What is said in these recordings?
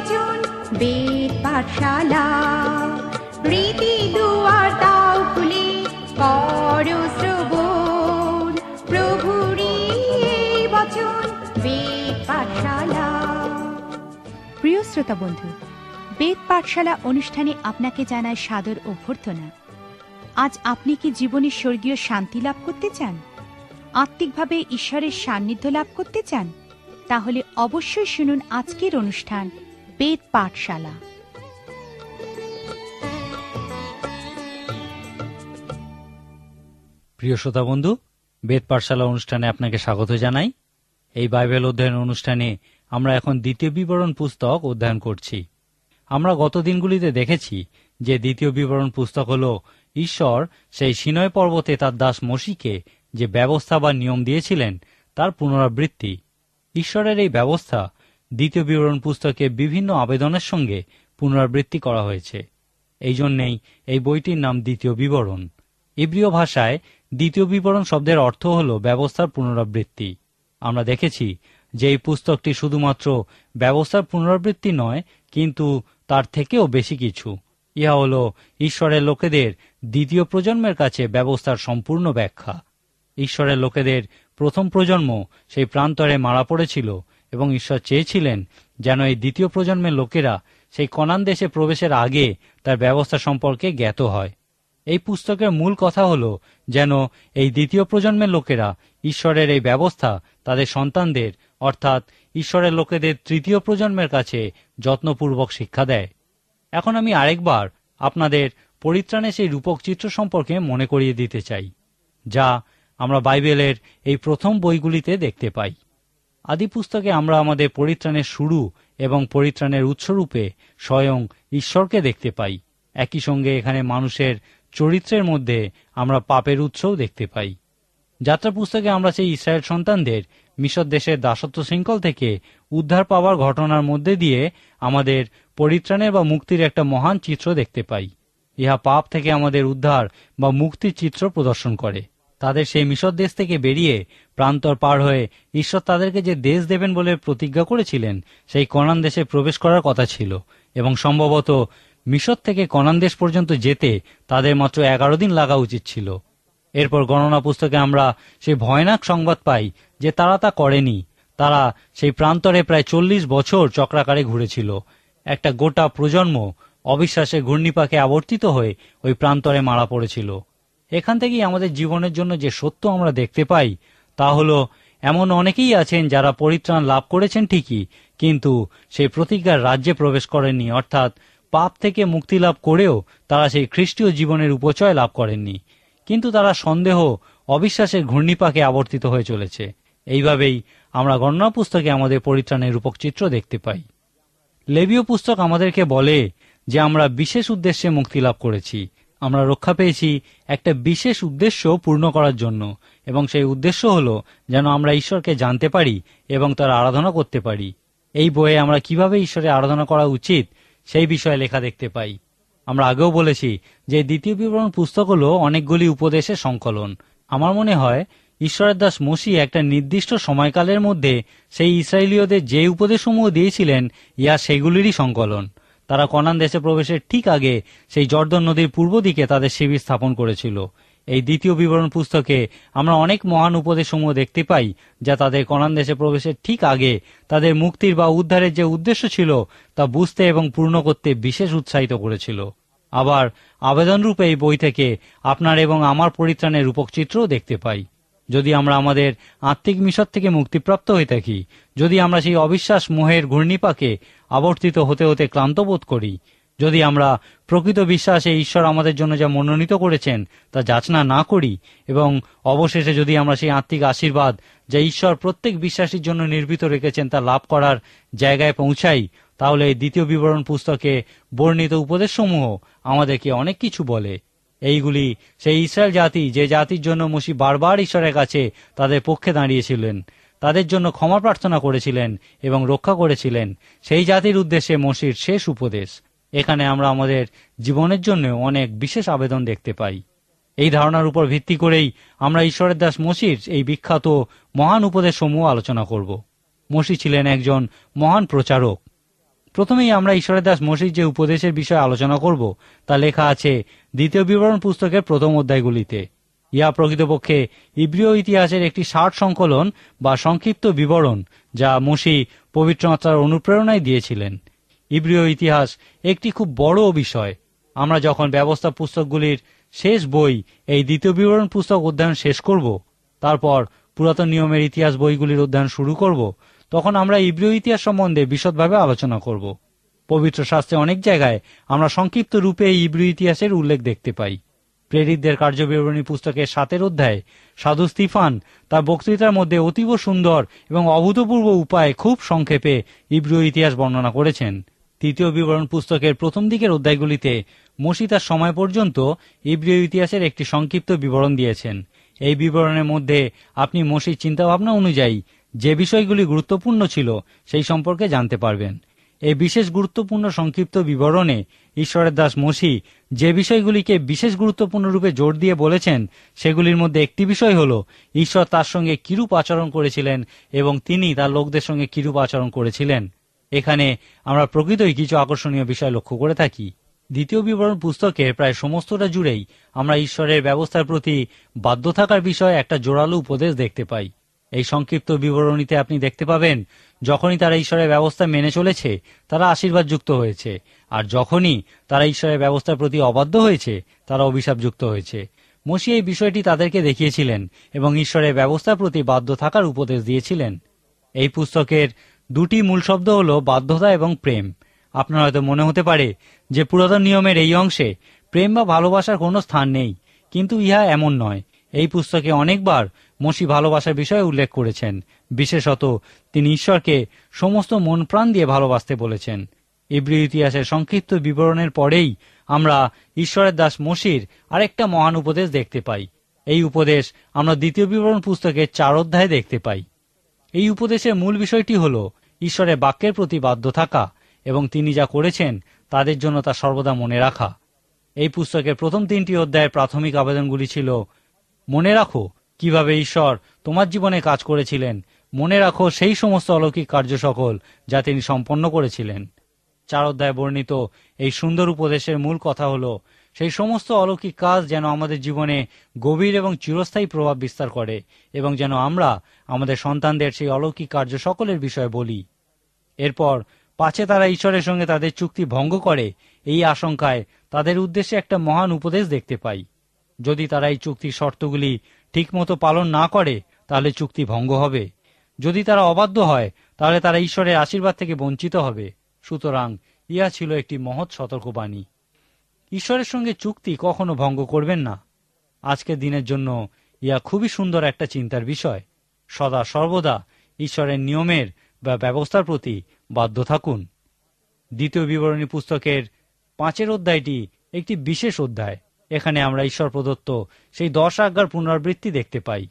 বচন বেদ পাঠশালা। রীতি দুয়ার দাও খুলে করো শ্রবণ, প্রভুরই এই বচন বেদ পাঠশালা। প্রিয় শ্রোতা বন্ধু, বেদ পাঠশালা অনুষ্ঠানে আপনাকে জানায় সাদর অভ্যর্থনা। আজ আপনি কি জীবনে স্বর্গীয় শান্তি লাভ করতে চান, আত্মিকভাবে ঈশ্বরের সান্নিধ্য লাভ করতে চান? তাহলে অবশ্যই শুনুন আজকের অনুষ্ঠান বেদ পাঠশালা। প্রিয় শ্রোতা বন্ধু, বেদ পাঠশালা অনুষ্ঠানে আপনাকে স্বাগত জানাই। এই বাইবেল অধ্যয়ন অনুষ্ঠানে আমরা এখন দ্বিতীয় বিবরণ পুস্তক অধ্যয়ন করছি। আমরা গত দিনগুলিতে দেখেছি যে দ্বিতীয় বিবরণ পুস্তক হল ঈশ্বর সেই সিনয় পর্বতে তার দাস মোশিকে যে ব্যবস্থা বা নিয়ম দিয়েছিলেন তার পুনরাবৃত্তি। ঈশ্বরের এই ব্যবস্থা দ্বিতীয় বিবরণ পুস্তকে বিভিন্ন আবেদনের সঙ্গে পুনরাবৃত্তি করা হয়েছে। এই জন্যেই এই বইটির নাম দ্বিতীয় বিবরণ। ইব্রীয় ভাষায় দ্বিতীয় বিবরণ শব্দের অর্থ হল ব্যবস্থার পুনরাবৃত্তি। আমরা দেখেছি যে এই পুস্তকটি শুধুমাত্র ব্যবস্থার পুনরাবৃত্তি নয়, কিন্তু তার থেকেও বেশি কিছু। ইহা হল ঈশ্বরের লোকেদের দ্বিতীয় প্রজন্মের কাছে ব্যবস্থার সম্পূর্ণ ব্যাখ্যা। ঈশ্বরের লোকেদের প্রথম প্রজন্ম সেই প্রান্তরে মারা পড়েছিল এবং ঈশ্বর চেয়েছিলেন যেন এই দ্বিতীয় প্রজন্মের লোকেরা সেই কনান দেশে প্রবেশের আগে তার ব্যবস্থা সম্পর্কে জ্ঞাত হয়। এই পুস্তকের মূল কথা হল যেন এই দ্বিতীয় প্রজন্মের লোকেরা ঈশ্বরের এই ব্যবস্থা তাদের সন্তানদের অর্থাৎ ঈশ্বরের লোকেদের তৃতীয় প্রজন্মের কাছে যত্নপূর্বক শিক্ষা দেয়। এখন আমি আরেকবার আপনাদের পরিত্রাণের সেই রূপক চিত্র সম্পর্কে মনে করিয়ে দিতে চাই, যা আমরা বাইবেলের এই প্রথম বইগুলিতে দেখতে পাই। আদি পুস্তকে আমরা আমাদের পরিত্রাণের শুরু এবং পরিত্রাণের উৎসরূপে স্বয়ং ঈশ্বরকে দেখতে পাই। একই সঙ্গে এখানে মানুষের চরিত্রের মধ্যে আমরা পাপের উৎসও দেখতে পাই। যাত্রা পুস্তকে আমরা সেই ইসরায়েল সন্তানদের মিশর দেশের দাসত্ব শৃঙ্খল থেকে উদ্ধার পাওয়ার ঘটনার মধ্যে দিয়ে আমাদের পরিত্রাণের বা মুক্তির একটা মহান চিত্র দেখতে পাই। ইহা পাপ থেকে আমাদের উদ্ধার বা মুক্তির চিত্র প্রদর্শন করে। তাদের সেই মিশর দেশ থেকে বেরিয়ে প্রান্তর পার হয়ে ঈশ্বর তাদেরকে যে দেশ দেবেন বলে প্রতিজ্ঞা করেছিলেন সেই কনান দেশে প্রবেশ করার কথা ছিল, এবং সম্ভবত মিশর থেকে কনান দেশ পর্যন্ত যেতে তাদের মাত্র 11 দিন লাগা উচিত ছিল। এরপর গণনা পুস্তকে আমরা সেই ভয়ানক সংবাদ পাই যে তারা তা করেনি। তারা সেই প্রান্তরে প্রায় 40 বছর চক্রাকারে ঘুরেছিল। একটা গোটা প্রজন্ম অবিশ্বাসের ঘূর্ণিপাকে আবর্তিত হয়ে ওই প্রান্তরে মারা পড়েছিল। এখান থেকেই আমাদের জীবনের জন্য যে সত্য আমরা দেখতে পাই তা হলো এমন অনেকেই আছেন যারা পরিত্রাণ লাভ করেছেন ঠিকই, কিন্তু সেই প্রতিজ্ঞার রাজ্যে প্রবেশ করেননি, অর্থাৎ পাপ থেকে মুক্তি লাভ করেও তারা সেই খ্রিস্টীয় জীবনের উপচয় লাভ করেননি। কিন্তু তারা সন্দেহ অবিশ্বাসের ঘূর্ণিপাকে আবর্তিত হয়ে চলেছে। এইভাবেই আমরা গণনা পুস্তকে আমাদের পরিত্রাণের রূপক চিত্র দেখতে পাই। লেবীয় পুস্তক আমাদেরকে বলে যে আমরা বিশেষ উদ্দেশ্যে মুক্তি লাভ করেছি। আমরা রক্ষা পেয়েছি একটা বিশেষ উদ্দেশ্য পূর্ণ করার জন্য, এবং সেই উদ্দেশ্য হলো যেন আমরা ঈশ্বরকে জানতে পারি এবং তার আরাধনা করতে পারি। এই বইয়ে আমরা কিভাবে ঈশ্বরের আরাধনা করা উচিত সেই বিষয়ে লেখা দেখতে পাই। আমরা আগেও বলেছি যে দ্বিতীয় বিবরণ পুস্তক হলো অনেকগুলি উপদেশের সংকলন। আমার মনে হয় ঈশ্বরের দাস মোশি একটা নির্দিষ্ট সময়কালের মধ্যে সেই ইসরায়েলীয়দের যে উপদেশসমূহ দিয়েছিলেন ইহা সেগুলিরই সংকলন। তারা কনান দেশে প্রবেশের ঠিক আগে সেই জর্দন নদীর পূর্ব দিকে তাদের শিবির স্থাপন করেছিল। এই দ্বিতীয় বিবরণ পুস্তকে আমরা অনেক মহান উপদেশসমূহ দেখতে পাই যা তাদের কনান দেশে প্রবেশের ঠিক আগে তাদের মুক্তির বা উদ্ধারের যে উদ্দেশ্য ছিল তা বুঝতে এবং পূর্ণ করতে বিশেষ উৎসাহিত করেছিল। আবার আবেদনরূপে এই বই থেকে আপনার এবং আমার পরিত্রাণের রূপক চিত্রও দেখতে পাই। যদি আমরা আমাদের আত্মিক মিশর থেকে মুক্তিপ্রাপ্ত হয়ে থাকি, যদি আমরা সেই অবিশ্বাস মোহের ঘূর্ণিপাকে আবর্তিত হতে হতে ক্লান্ত বোধ করি, যদি আমরা প্রকৃত বিশ্বাসে ঈশ্বর আমাদের জন্য যা মনোনীত করেছেন তা যাচনা না করি, এবং অবশেষে যদি আমরা সেই আত্মিক আশীর্বাদ যা ঈশ্বর প্রত্যেক বিশ্বাসীর জন্য নির্মিত রেখেছেন তা লাভ করার জায়গায় পৌঁছাই, তাহলে এই দ্বিতীয় বিবরণ পুস্তকে বর্ণিত উপদেশসমূহ আমাদেরকে অনেক কিছু বলে। এইগুলি সেই ইসরায়েল জাতি যে জাতির জন্য মোশি বারবার ঈশ্বরের কাছে তাদের পক্ষে দাঁড়িয়েছিলেন, তাদের জন্য ক্ষমা প্রার্থনা করেছিলেন এবং রক্ষা করেছিলেন, সেই জাতির উদ্দেশ্যে মোশির শেষ উপদেশ। এখানে আমরা আমাদের জীবনের জন্য অনেক বিশেষ আবেদন দেখতে পাই। এই ধারণার উপর ভিত্তি করেই আমরা ঈশ্বরের দাস মোশির এই বিখ্যাত মহান উপদেশসমূহ আলোচনা করব। মোশি ছিলেন একজন মহান প্রচারক। প্রথমেই আমরা ঈশ্বরের দাস মসির যে উপদেশের বিষয়ে আলোচনা করব তা লেখা আছে দ্বিতীয় বিবরণ পুস্তকের প্রথম অধ্যায়গুলিতে। ইহা প্রকৃতপক্ষে ইব্রিয় ইতিহাসের একটি সার সংকলন বা সংক্ষিপ্ত বিবরণ, যা মসি পবিত্র আত্মার অনুপ্রেরণায় দিয়েছিলেন। ইব্রিয় ইতিহাস একটি খুব বড় বিষয়। আমরা যখন ব্যবস্থা পুস্তকগুলির শেষ বই এই দ্বিতীয় বিবরণ পুস্তক অধ্যয়ন শেষ করব, তারপর পুরাতন নিয়মের ইতিহাস বইগুলির অধ্যয়ন শুরু করব, তখন আমরা ইব্রিয় ইতিহাস সম্বন্ধে বিশদভাবে আলোচনা করব। পবিত্র শাস্ত্রে অনেক জায়গায় আমরা সংক্ষিপ্ত রূপে এই ইব্রিয় ইতিহাসের উল্লেখ দেখতে পাই। প্রেরিতদের কার্যবিবরণী পুস্তকের 7 অধ্যায়ে সাধু স্তিফান তার বক্তৃতার মধ্যে অতীব সুন্দর এবং অভূতপূর্ব উপায়ে খুব সংক্ষেপে ইব্রিয় ইতিহাস বর্ণনা করেছেন। তৃতীয় বিবরণ পুস্তকের প্রথম দিকের অধ্যায়গুলিতে মসি তার সময় পর্যন্ত ইব্রিয় ইতিহাসের একটি সংক্ষিপ্ত বিবরণ দিয়েছেন। এই বিবরণের মধ্যে আপনি মসির চিন্তাভাবনা অনুযায়ী যে বিষয়গুলি গুরুত্বপূর্ণ ছিল সেই সম্পর্কে জানতে পারবেন। এই বিশেষ গুরুত্বপূর্ণ সংক্ষিপ্ত বিবরণে ঈশ্বরের দাস মসি যে বিষয়গুলিকে বিশেষ গুরুত্বপূর্ণ রূপে জোর দিয়ে বলেছেন, সেগুলির মধ্যে একটি বিষয় হল ঈশ্বর তার সঙ্গে কিরূপ আচরণ করেছিলেন এবং তিনি তার লোকদের সঙ্গে কিরূপ আচরণ করেছিলেন। এখানে আমরা প্রকৃতই কিছু আকর্ষণীয় বিষয় লক্ষ্য করে থাকি। দ্বিতীয় বিবরণ পুস্তকের প্রায় সমস্তটা জুড়েই আমরা ঈশ্বরের ব্যবস্থার প্রতি বাধ্য থাকার বিষয়ে একটা জোরালো উপদেশ দেখতে পাই। এই সংক্ষিপ্ত বিবরণীতে আপনি দেখতে পাবেন, যখনই তারা ঈশ্বরের ব্যবস্থা মেনে চলেছে তারা আশীর্বাদযুক্ত হয়েছে, আর যখনই তারা ঈশ্বরের ব্যবস্থার প্রতি অবাধ্য হয়েছে তারা অভিশাপযুক্ত হয়েছে। মসি এই বিষয়টি তাদেরকে দেখিয়েছিলেন এবং ঈশ্বরের ব্যবস্থার প্রতি বাধ্য থাকার উপদেশ দিয়েছিলেন। এই পুস্তকের দুটি মূল শব্দ হল বাধ্যতা এবং প্রেম। আপনার হয়তো মনে হতে পারে যে পুরাতন নিয়মের এই অংশে প্রেম বা ভালোবাসার কোনো স্থান নেই, কিন্তু ইহা এমন নয়। এই পুস্তকে অনেকবার মসি ভালোবাসার বিষয়ে উল্লেখ করেছেন। বিশেষত তিনি ঈশ্বরকে সমস্ত মন প্রাণ দিয়ে ভালোবাসতে বলেছেন। ইব্রিয় ইতিহাসের সংক্ষিপ্ত বিবরণের পরেই আমরা ঈশ্বরের দাস মসির আরেকটা মহান উপদেশ দেখতে পাই। এই উপদেশ আমরা দ্বিতীয় বিবরণ পুস্তকের 4 অধ্যায়ে দেখতে পাই। এই উপদেশের মূল বিষয়টি হল ঈশ্বরের বাক্যের প্রতি বাধ্য থাকা এবং তিনি যা করেছেন তাদের জন্য তা সর্বদা মনে রাখা। এই পুস্তকের প্রথম 3টি অধ্যায়ের প্রাথমিক আবেদনগুলি ছিল, মনে রাখো কিভাবে ঈশ্বর তোমার জীবনে কাজ করেছিলেন, মনে রাখো সেই সমস্ত অলৌকিক কার্য সকল যা তিনি সম্পন্ন করেছিলেন। 4 অধ্যায়ে বর্ণিত এই সুন্দর উপদেশের মূল কথা হল সেই সমস্ত অলৌকিক কাজ যেন আমাদের জীবনে গভীর এবং চিরস্থায়ী প্রভাব বিস্তার করে এবং যেন আমরা আমাদের সন্তানদের সেই অলৌকিক কার্য সকলের বিষয়ে বলি। এরপর পাছে তারা ঈশ্বরের সঙ্গে তাদের চুক্তি ভঙ্গ করে, এই আশঙ্কায় তাদের উদ্দেশ্যে একটা মহান উপদেশ দেখতে পাই। যদি তারা এই চুক্তির শর্তগুলি ঠিকমতো পালন না করে তাহলে চুক্তি ভঙ্গ হবে। যদি তারা অবাধ্য হয় তাহলে তারা ঈশ্বরের আশীর্বাদ থেকে বঞ্চিত হবে। সুতরাং ইহা ছিল একটি মহৎ সতর্কবাণী। ঈশ্বরের সঙ্গে চুক্তি কখনো ভঙ্গ করবেন না। আজকের দিনের জন্য ইহা খুবই সুন্দর একটা চিন্তার বিষয়। সদা সর্বদা ঈশ্বরের নিয়মের বা ব্যবস্থার প্রতি বাধ্য থাকুন। দ্বিতীয় বিবরণী পুস্তকের 5 অধ্যায়টি একটি বিশেষ অধ্যায়। এখানে আমরা ঈশ্বর প্রদত্ত সেই 10 আজ্ঞার পুনরাবৃত্তি দেখতে পাই।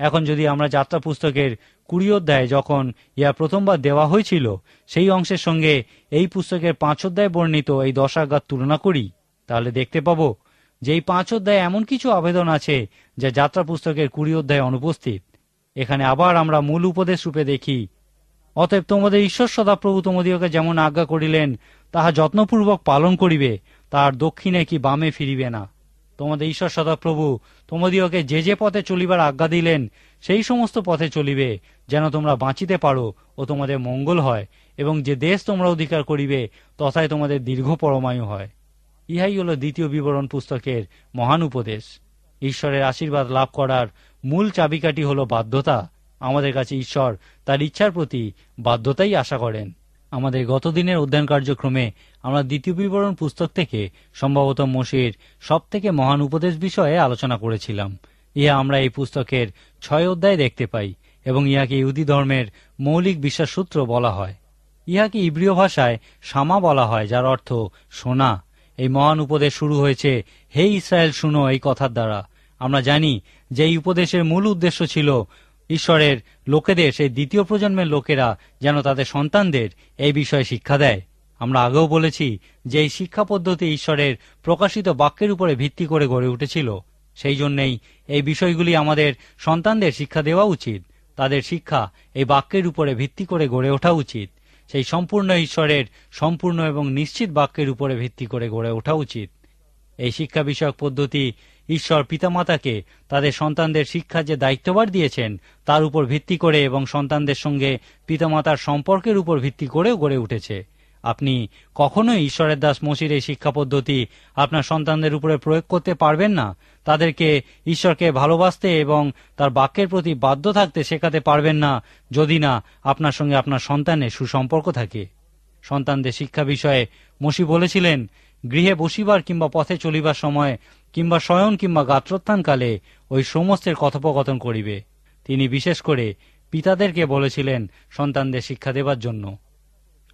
এখন যদি আমরা যাত্রা পুস্তকের 20 অধ্যায়ে যখন ইহা প্রথমবার দেওয়া হয়েছিল সেই অংশের সঙ্গে এই পুস্তকের 5 অধ্যায়ে বর্ণিত এই 10 আজ্ঞার তুলনা করি, তাহলে দেখতে পাব যে এই 5 অধ্যায়ে এমন কিছু আবেদন আছে যা যাত্রা পুস্তকের 20 অধ্যায়ে অনুপস্থিত। এখানে আবার আমরা মূল উপদেশ রূপে দেখি, অতএব তোমাদের ঈশ্বর সদাপ্রভু তোমাদিগকে যেমন আজ্ঞা করিলেন তাহা যত্নপূর্বক পালন করিবে, তাহার দক্ষিণে কি বামে ফিরিবে না। তোমাদের ঈশ্বর সদাপ্রভু তোমাদিগকে যে যে পথে চলিবার আজ্ঞা দিলেন সেই সমস্ত পথে চলিবে, যেন তোমরা বাঁচিতে পারো ও তোমাদের মঙ্গল হয়, এবং যে দেশ তোমরা অধিকার করিবে তথায় তোমাদের দীর্ঘ পরমায়ু হয়। ইহাই হল দ্বিতীয় বিবরণ পুস্তকের মহান উপদেশ। ঈশ্বরের আশীর্বাদ লাভ করার মূল চাবিকাঠি হল বাধ্যতা। আমাদের কাছে ঈশ্বর তার ইচ্ছার প্রতি বাধ্যতাই আশা করেন। আমাদের গতদিনের অধ্যয়ন কার্যক্রমে আমরা দ্বিতীয় বিবরণ পুস্তক থেকে সম্ভবত মসির সবথেকে মহান উপদেশ বিষয়ে আলোচনা করেছিলাম। ইহা আমরা এই পুস্তকের 6 অধ্যায়ে দেখতে পাই এবং ইহাকে ইহুদি ধর্মের মৌলিক বিশ্বাস সূত্র বলা হয়। ইহাকে ইব্রিয় ভাষায় শামা বলা হয়, যার অর্থ শোনা। এই মহান উপদেশ শুরু হয়েছে, হে ইসরায়েল শুনো, এই কথার দ্বারা। আমরা জানি যে এই উপদেশের মূল উদ্দেশ্য ছিল ঈশ্বরের লোকেদের, সেই দ্বিতীয় প্রজন্মের লোকেরা যেন তাদের সন্তানদের এই বিষয়ে শিক্ষা দেয়। আমরা আগেও বলেছি যে এই শিক্ষা পদ্ধতি ঈশ্বরের প্রকাশিত বাক্যের উপরে ভিত্তি করে গড়ে উঠেছিল। সেই জন্যেই এই বিষয়গুলি আমাদের সন্তানদের শিক্ষা দেওয়া উচিত। তাদের শিক্ষা এই বাক্যের উপরে ভিত্তি করে গড়ে ওঠা উচিত। সেই সম্পূর্ণ ঈশ্বরের সম্পূর্ণ এবং নিশ্চিত বাক্যের উপরে ভিত্তি করে গড়ে ওঠা উচিত। এই শিক্ষা বিষয়ক পদ্ধতি ঈশ্বর পিতামাতাকে তাদের সন্তানদের শিক্ষার যে দায়িত্বভার দিয়েছেন তার উপর ভিত্তি করে এবং সন্তানদের সঙ্গে পিতামাতার সম্পর্কের উপর ভিত্তি করেও গড়ে উঠেছে। আপনি কখনোই ঈশ্বরের দাস মসির এই শিক্ষা পদ্ধতি আপনার সন্তানদের উপরে প্রয়োগ করতে পারবেন না। তাদেরকে ঈশ্বরকে ভালোবাসতে এবং তার বাক্যের প্রতি বাধ্য থাকতে শেখাতে পারবেন না যদি না আপনার সঙ্গে আপনার সন্তানের সুসম্পর্ক থাকে। সন্তানদের শিক্ষা বিষয়ে মসি বলেছিলেন, গৃহে বসিবার কিংবা পথে চলিবার সময় কিংবা শয়ন কিংবা গাত্রোত্থানকালে ওই সমস্তের কথোপকথন করিবে। তিনি বিশেষ করে পিতাদেরকে বলেছিলেন সন্তানদের শিক্ষা দেবার জন্য।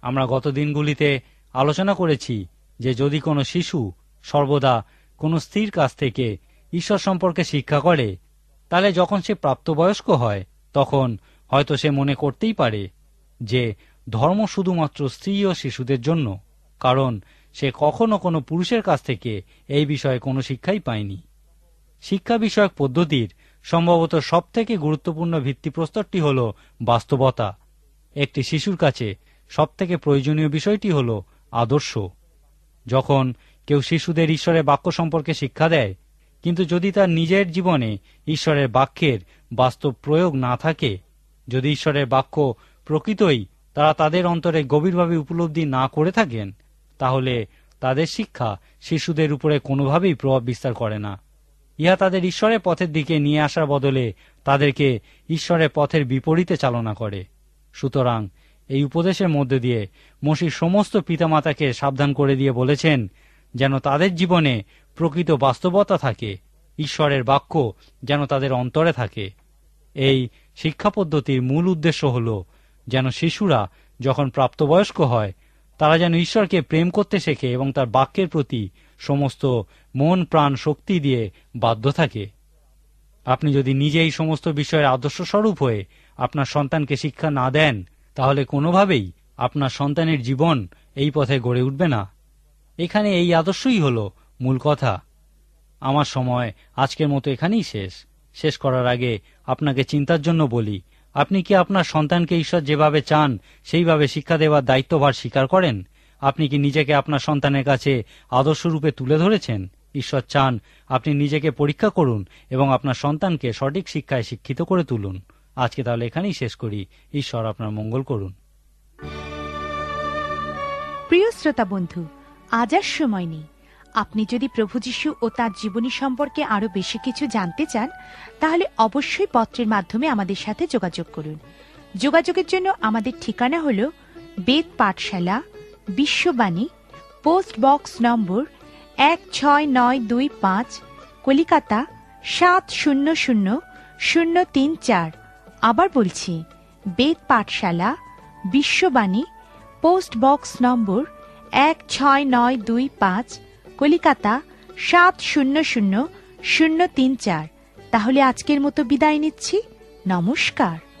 আমরা গত দিনগুলিতে আলোচনা করেছি যে যদি কোনো শিশু সর্বদা কোনো স্ত্রীর কাছ থেকে ঈশ্বর সম্পর্কে শিক্ষা করে, তাহলে যখন সে প্রাপ্তবয়স্ক হয় তখন হয়তো সে মনে করতেই পারে যে ধর্ম শুধুমাত্র স্ত্রী ও শিশুদের জন্য, কারণ সে কখনো কোনো পুরুষের কাছ থেকে এই বিষয়ে কোনো শিক্ষাই পায়নি। শিক্ষা বিষয়ক পদ্ধতির সম্ভবত সবথেকে গুরুত্বপূর্ণ ভিত্তিপ্রস্তরটি হল বাস্তবতা। একটি শিশুর কাছে সবথেকে প্রয়োজনীয় বিষয়টি হল আদর্শ। যখন কেউ শিশুদের ঈশ্বরের বাক্য সম্পর্কে শিক্ষা দেয়, কিন্তু যদি তার নিজের জীবনে ঈশ্বরের বাক্যের বাস্তব প্রয়োগ না থাকে, যদি ঈশ্বরের বাক্য প্রকৃতই তারা তাদের অন্তরে গভীরভাবে উপলব্ধি না করে থাকেন, তাহলে তাদের শিক্ষা শিশুদের উপরে কোনোভাবেই প্রভাব বিস্তার করে না। ইহা তাদের ঈশ্বরের পথের দিকে নিয়ে আসার বদলে তাদেরকে ঈশ্বরের পথের বিপরীতে চালনা করে। সুতরাং এই উপদেশের মধ্যে দিয়ে মসি সমস্ত পিতামাতাকে সাবধান করে দিয়ে বলেছেন যেন তাদের জীবনে প্রকৃত বাস্তবতা থাকে, ঈশ্বরের বাক্য যেন তাদের অন্তরে থাকে। এই শিক্ষা পদ্ধতির মূল উদ্দেশ্য হল যেন শিশুরা যখন প্রাপ্তবয়স্ক হয় তারা যেন ঈশ্বরকে প্রেম করতে শেখে এবং তার বাক্যের প্রতি সমস্ত মন প্রাণ শক্তি দিয়ে বাধ্য থাকে। আপনি যদি নিজে এই সমস্ত বিষয়ের আদর্শ স্বরূপ হয়ে আপনার সন্তানকে শিক্ষা না দেন, তাহলে কোনোভাবেই আপনার সন্তানের জীবন এই পথে গড়ে উঠবে না। এখানে এই আদর্শই হল মূল কথা। আমার সময় আজকের মতো এখানেই শেষ করার আগে আপনাকে চিন্তার জন্য বলি, আপনি কি আপনার সন্তানকে ঈশ্বর যেভাবে চান সেইভাবে শিক্ষা দেওয়ার দায়িত্বভার স্বীকার করেন? আপনি কি নিজেকে আপনার সন্তানের কাছে আদর্শরূপে তুলে ধরেছেন? ঈশ্বর চান আপনি নিজেকে পরীক্ষা করুন এবং আপনার সন্তানকে সঠিক শিক্ষায় শিক্ষিত করে তুলুন। আজকে তাহলে এখানেই শেষ করি। ঈশ্বর আপনার মঙ্গল করুন। প্রিয় শ্রোতা বন্ধু, আজ আর সময় নেই। আপনি যদি প্রভু যীশু ও তার জীবনী সম্পর্কে আরো বেশি কিছু জানতে চান, তাহলে অবশ্যই পত্রের মাধ্যমে আমাদের সাথে যোগাযোগ করুন। যোগাযোগের জন্য আমাদের ঠিকানা হল বেদ পাঠশালা, বিশ্ববাণী, পোস্ট বক্স নম্বর 16925, কলিকাতা 700034। আবার বলছি, বেদ পাঠশালা, বিশ্ববাণী, পোস্ট বক্স নম্বর 16925, কলিকাতা 700034। তাহলে আজকের মতো বিদায় নিচ্ছি। নমস্কার।